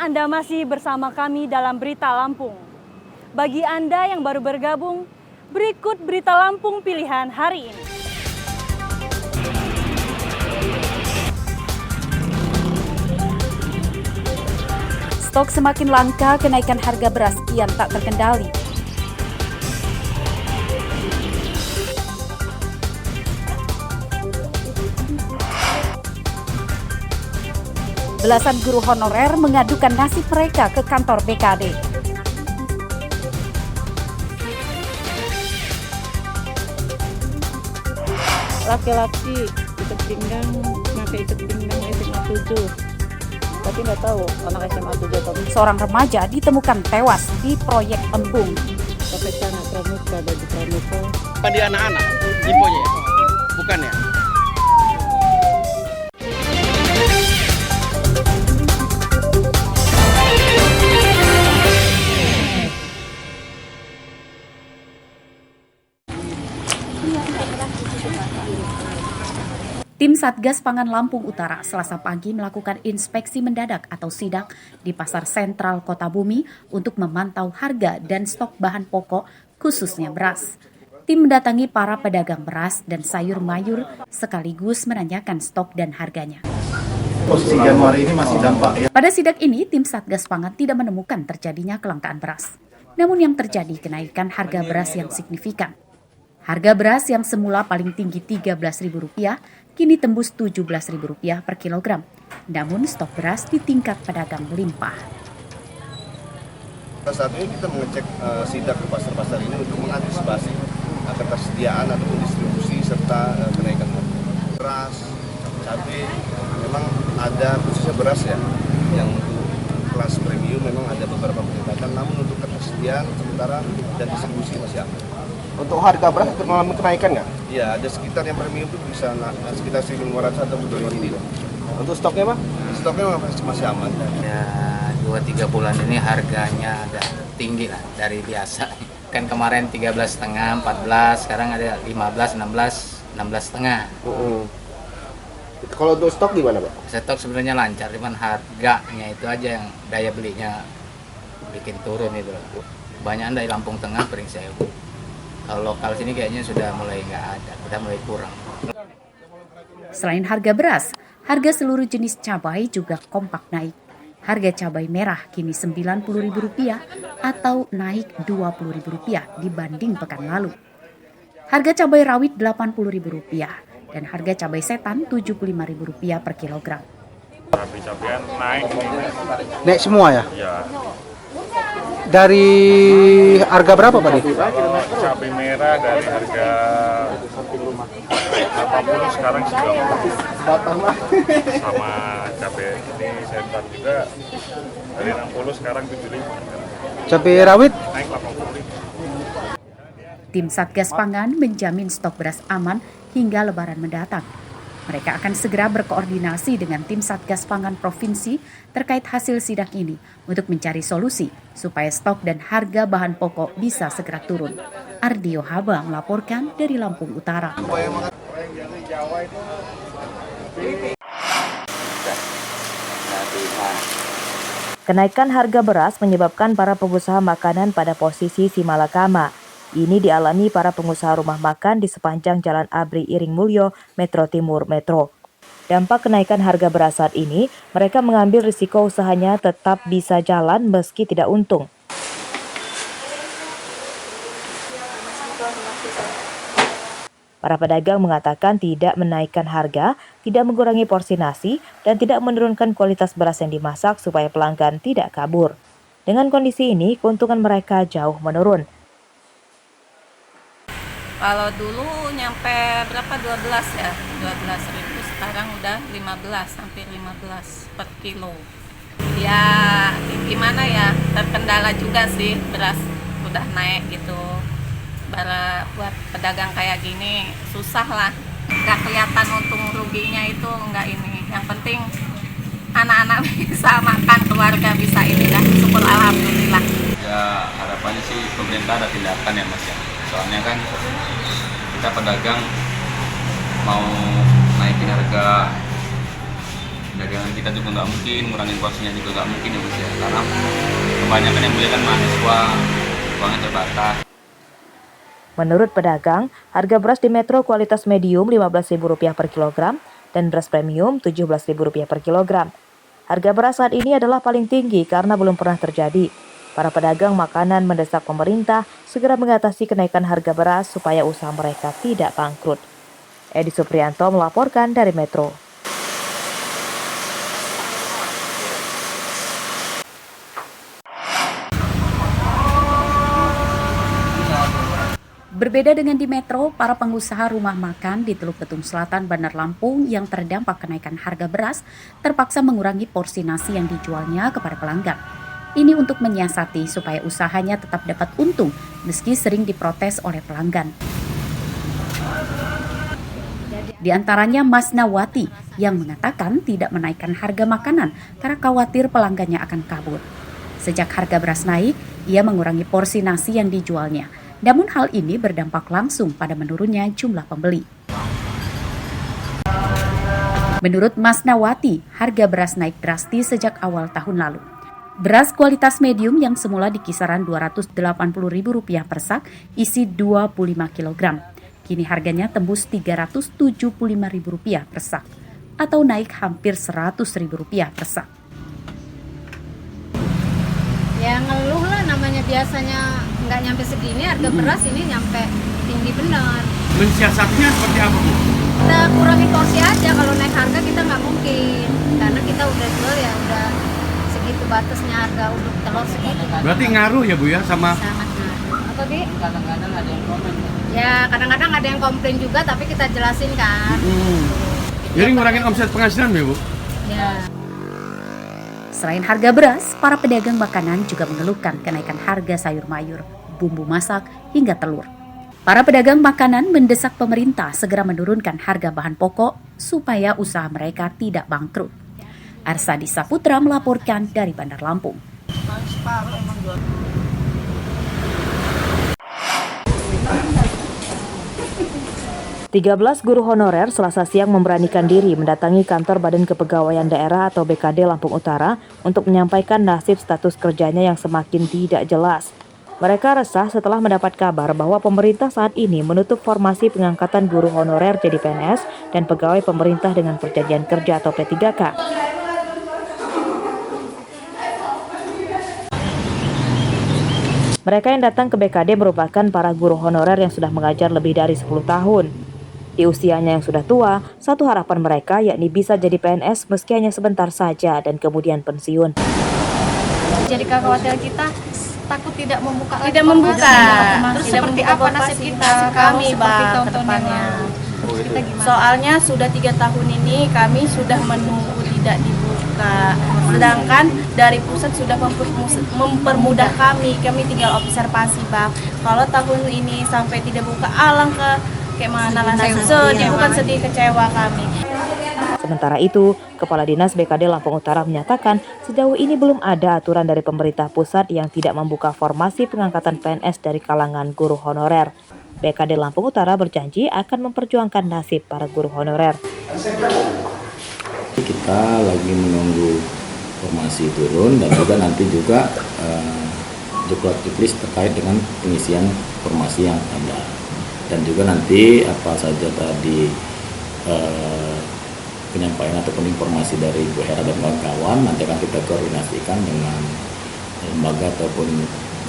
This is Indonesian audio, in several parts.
Ternyata Anda masih bersama kami dalam Berita Lampung. Bagi Anda yang baru bergabung, berikut Berita Lampung pilihan hari ini. Stok semakin langka, kenaikan harga beras kian tak terkendali. Belasan guru honorer mengadukan nasib mereka ke kantor BKD. Laki-laki ikat pinggang, pakai ikat pinggang SMA 7. Tapi nggak tahu anak SMA 7 atau Seorang remaja ditemukan tewas di proyek embung. pakai celana pramuka, baju pramuka. Apa di anak-anak infonya ya? Bukan ya? Tim Satgas Pangan Lampung Utara Selasa pagi melakukan inspeksi mendadak atau sidak di Pasar Sentral Kota Bumi untuk memantau harga dan stok bahan pokok khususnya beras. Tim mendatangi para pedagang beras dan sayur mayur sekaligus menanyakan stok dan harganya. Posisi Januari ini masih dampak ya. Pada sidak ini, tim Satgas Pangan tidak menemukan terjadinya kelangkaan beras. Namun yang terjadi kenaikan harga beras yang signifikan. Harga beras yang semula paling tinggi Rp13.000 kini tembus Rp17.000 per kilogram. Namun stok beras di tingkat pedagang melimpah. Saat ini kita mengecek sidak ke pasar-pasar ini untuk mengantisipasi ketersediaan ataupun distribusi serta kenaikan harga. Beras, cabai, memang ada khususnya beras ya, yang untuk kelas premium memang ada beberapa peningkatan, namun untuk ketersediaan sementara dan distribusi masih aman. Untuk harga beras mengalami kenaikan nggak? Iya, ada sekitar yang premium itu bisa sekitar 1.500 atau 2.000. Untuk stoknya Pak? Stoknya masih aman. Ya 2-3 bulan ini harganya agak tinggi lah dari biasa. Kan kemarin 13,5, 14, sekarang ada 15, 16, 16,5. Kalau untuk stok gimana Pak? Stok sebenarnya lancar, cuman harganya itu aja yang daya belinya bikin turun itu. Banyak dari Lampung Tengah, Pringsewu. Kalau lokal sini kayaknya sudah mulai nggak ada, sudah mulai kurang. Selain harga beras, harga seluruh jenis cabai juga kompak naik. Harga cabai merah kini Rp90.000 atau naik Rp20.000 dibanding pekan lalu. Harga cabai rawit Rp80.000 dan harga cabai setan Rp75.000 per kilogram. Cabai-cabian naik. Naik semua ya? Ya, Dari harga berapa Pak? kalau cabai merah dari harga 80 sekarang 90. Sama cabai ini setan juga dari 60 sekarang 75. Cabai rawit? Naik 80. Tim Satgas Pangan menjamin stok beras aman hingga Lebaran mendatang. Mereka akan segera berkoordinasi dengan tim Satgas Pangan Provinsi terkait hasil sidak ini untuk mencari solusi supaya stok dan harga bahan pokok bisa segera turun. Ardio Haba melaporkan dari Lampung Utara. Kenaikan harga beras menyebabkan para pengusaha makanan pada posisi simalakama. Ini dialami para pengusaha rumah makan di sepanjang Jalan Abri Iring Mulyo, Metro Timur Metro. Dampak kenaikan harga beras saat ini, mereka mengambil risiko usahanya tetap bisa jalan meski tidak untung. Para pedagang mengatakan tidak menaikkan harga, tidak mengurangi porsi nasi, dan tidak menurunkan kualitas beras yang dimasak supaya pelanggan tidak kabur. Dengan kondisi ini, keuntungan mereka jauh menurun. Kalau dulu nyampe berapa 12 ya, 12.000, sekarang udah 15, hampir 15 per kilo. Ya gimana ya, terkendala juga sih, beras udah naik gitu. Buat pedagang kayak gini susah lah, nggak kelihatan untung ruginya itu nggak ini. Yang penting anak-anak bisa makan, keluarga bisa ini dah, syukur alhamdulillah. Ya harapannya sih pemerintah ada tindakan ya Mas ya. Soalnya kan kita pedagang mau naikin harga dagangan kita juga nggak mungkin, ngurangin porsinya juga nggak mungkin ya Mas ya, karena kebanyakan yang beli kan mahasiswa, uangnya terbatas. Menurut pedagang, harga beras di Metro kualitas medium Rp15.000 per kilogram dan beras premium Rp17.000 per kilogram. Harga beras saat ini adalah paling tinggi karena belum pernah terjadi. Para pedagang makanan mendesak pemerintah segera mengatasi kenaikan harga beras supaya usaha mereka tidak bangkrut. Edi Supriyanto melaporkan dari Metro. Berbeda dengan di Metro, para pengusaha rumah makan di Teluk Betung Selatan, Bandar Lampung yang terdampak kenaikan harga beras terpaksa mengurangi porsi nasi yang dijualnya kepada pelanggan. Ini untuk menyiasati supaya usahanya tetap dapat untung meski sering diprotes oleh pelanggan. Di antaranya Mas Nawati yang mengatakan tidak menaikkan harga makanan karena khawatir pelanggannya akan kabur. Sejak harga beras naik, ia mengurangi porsi nasi yang dijualnya. Namun hal ini berdampak langsung pada menurunnya jumlah pembeli. Menurut Mas Nawati, harga beras naik drastis sejak awal tahun lalu. Beras kualitas medium yang semula di kisaran Rp280.000 per sak isi 25 kg. Kini harganya tembus Rp375.000 per sak atau naik hampir Rp100.000 per sak. Ya ngeluh lah, namanya biasanya nggak nyampe segini, harga beras ini nyampe tinggi benar. Mensiasatnya seperti apa Bu? Kita kurangi porsi aja, kalau naik harga kita nggak mungkin, karena kita udah jual ya udah segitu batasnya harga untuk telur segitu. Berarti ngaruh ya Bu ya sama? Sangat ngaruh. Apa Bi? Kadang-kadang ada yang komen. Ya kadang-kadang ada yang komplain juga, tapi kita jelasin kan. Jadi ngurangin omset penghasilan ya Bu? Ya. Selain harga beras, para pedagang makanan juga mengeluhkan kenaikan harga sayur mayur, bumbu masak, hingga telur. Para pedagang makanan mendesak pemerintah segera menurunkan harga bahan pokok supaya usaha mereka tidak bangkrut. Arsadi Saputra melaporkan dari Bandar Lampung. 13 guru honorer Selasa siang memberanikan diri mendatangi kantor Badan Kepegawaian Daerah atau BKD Lampung Utara untuk menyampaikan nasib status kerjanya yang semakin tidak jelas. Mereka resah setelah mendapat kabar bahwa pemerintah saat ini menutup formasi pengangkatan guru honorer jadi PNS dan pegawai pemerintah dengan perjanjian kerja atau P3K. Mereka yang datang ke BKD merupakan para guru honorer yang sudah mengajar lebih dari 10 tahun. Di usianya yang sudah tua, satu harapan mereka yakni bisa jadi PNS meski hanya sebentar saja dan kemudian pensiun. Jadi kekhawatiran kita takut tidak membuka. Terus seperti apa nasib kita kami Bang ke depannya? Soalnya sudah 3 tahun ini kami sudah menunggu tidak dibuka. Sedangkan dari pusat sudah mempermudah kami tinggal observasi Bang. Kalau tahun ini sampai tidak buka, alangkah kayak mana lah, sedih, bukan sedih, kecewa kami. Sementara itu, Kepala Dinas BKD Lampung Utara menyatakan sejauh ini belum ada aturan dari pemerintah pusat yang tidak membuka formasi pengangkatan PNS dari kalangan guru honorer. BKD Lampung Utara berjanji akan memperjuangkan nasib para guru honorer. Kita lagi menunggu formasi turun dan juga nanti juga checklist terkait dengan pengisian formasi yang ada. Dan juga nanti apa saja tadi penyampaian ataupun informasi dari Bu Hera dan kawan-kawan nanti akan kita koordinasikan dengan lembaga ataupun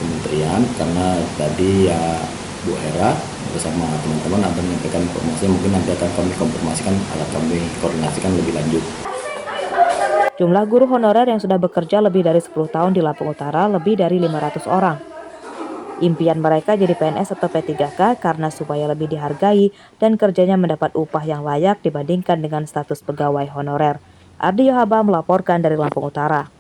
kementerian, karena tadi ya Bu Hera bersama teman-teman akan menyampaikan informasi, mungkin nanti akan kami konfirmasikan atau kami koordinasikan lebih lanjut. Jumlah guru honorer yang sudah bekerja lebih dari 10 tahun di Lampung Utara lebih dari 500 orang. Impian mereka jadi PNS atau P3K karena supaya lebih dihargai dan kerjanya mendapat upah yang layak dibandingkan dengan status pegawai honorer. Ardi Yohaba melaporkan dari Lampung Utara.